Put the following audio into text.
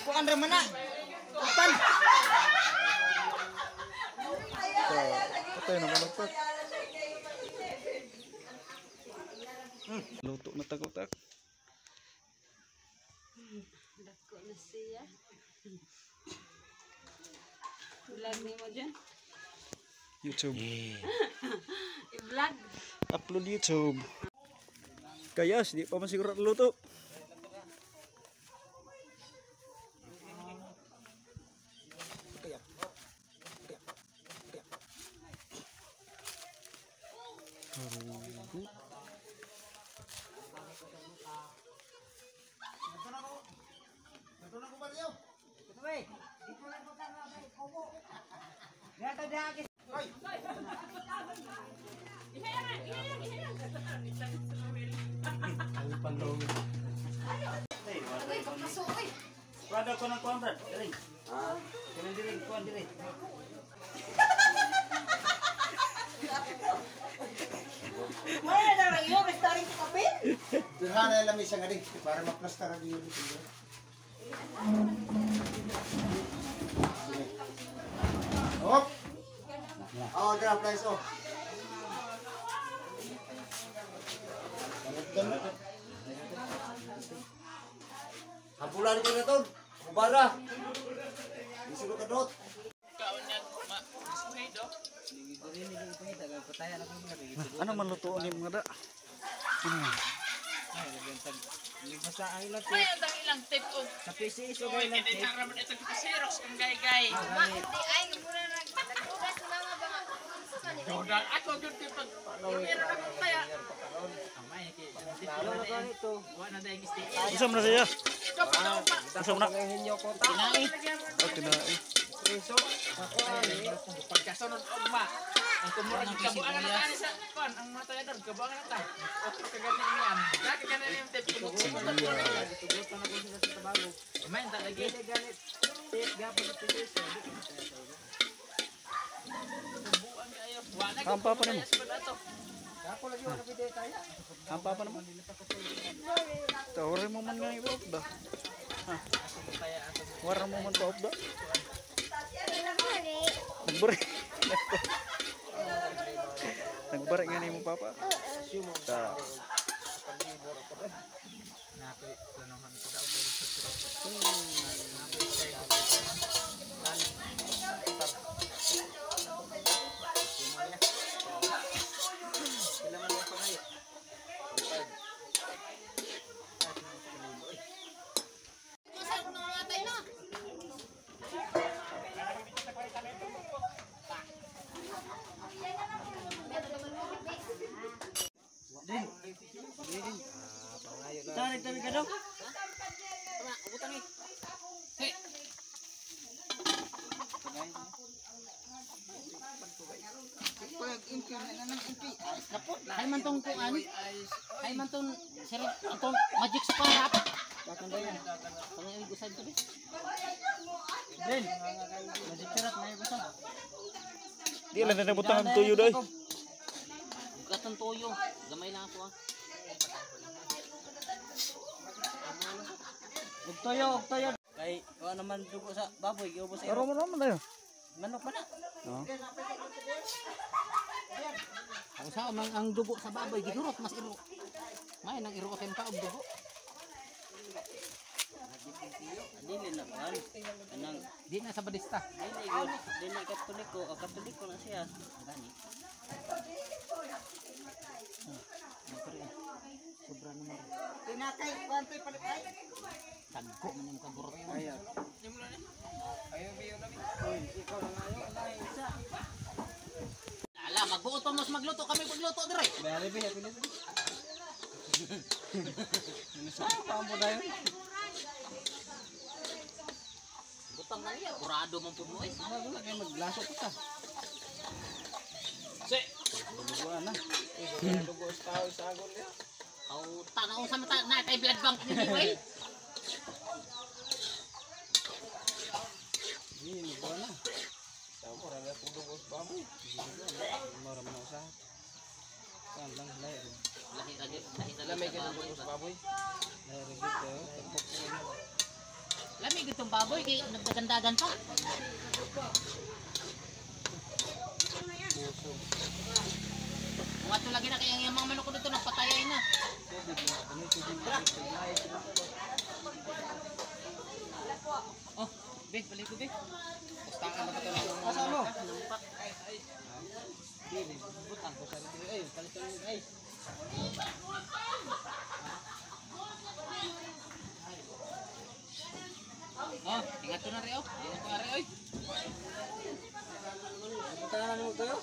Kuan ra mana. Upan. Patay na balagtak. Luto na tagotak. Dako na siya. Vlog ni mo dyan. YouTube. I-vlog. Upload YouTube. Kayas, di pa masiguro luto. Ada ko ng kuan brad. Dali. Kuan dili, kuan dili. May na ra iyo restaurant ko kape. Dirhana lang isa nga din para ma-plaster ra diyo dito. Hop. Oh, grab price oh. Habulan ko na to. Bara. Isulo ka dot. Ano man lutuon ni mga da? Basta ang ilang Ay, ang ilang tip o. sa PC so Uy, ilang hindi tara mo ito sa Xerox ang gay-gay. Jordan, ako yun tipag. Meron ako kaya. Amay, ito. wala na dahil stick. Isa mo na siya. Kapag na pa. Isa mo na. Hinyo ko ta. Oh, tinai. Preso. Pagkasunod ugma. Ang tumurang yung kabuangan na tayo sa kon. Ang mga tayador, kabuangan na tayo. Okay, kaganin niyan. Dati ka na yung tip. Tugot na ko sila sa tabago. Amay, talagi. Gani ganit. Tip gapon sa PC. Buang kayo. Wala ka. Hampa pa naman. Gapo lagi wala video tayo. Hampa pa naman. Tawari mo man nga i-off da. Warna mo man pa-off da. Nagbari. Nagbari nga ni mo papa. Ta. Tarik tabi ka daw. Hay man tong kuan. Hay man tong sir atong magic sa parap. Katandayan. Pangay gusan to di. Den. Magic charat may gusto. Di lang na nabutang ang tuyo doy. Gatan toyo. Gamay na ako ah. Ugtoyo, ugtoyo. Kay kuan naman dugo sa baboy, giubos sa Aro mo naman tayo. manok man na. No. Ang sa ang dugo sa baboy gidurot mas iro. May nang iro ken ka og dugo. Dili na kuan. Anang Di na sa badista. dili gud, dili katoliko na siya. Gani. Sobra naman. Tinatay kuan tay palikay. Tagko man yung kagurot. Ayo biyo na mi. Oy, ikaw lang ayo na isa. Ala, magbuot pa mas magluto kami magluto dire. Bari bi happy na. Sa pampo dayon. Butang na niya, kurado man pud mo eh. Bago na kay maglaso pa ta. Si. Dugo na. Dugo sa tao sa agol niya. Aw, tanaw sa mata na kay blood bank ni Boy. Ini dugo na. Tao ko ra nga dugo sa baboy. Maram na sa. Kan lang lay. Lahi talaga Lamay ka sa dugo sa baboy. Lay ra gid tayo. Tapos Lamig itong baboy kay nagdagandagan pa. Mga ito lagi na kaya yung mga manok ko dito nagpatayay na. Oh, be, balik ko be. Pustakan na ba ito ng mga Asa mo? nampak. Dili, butang ko sa rin. Ay, palitan mo guys. Oh, ingat ko na rin oh. Ingat ko na rin oh. Butahan mo kayo?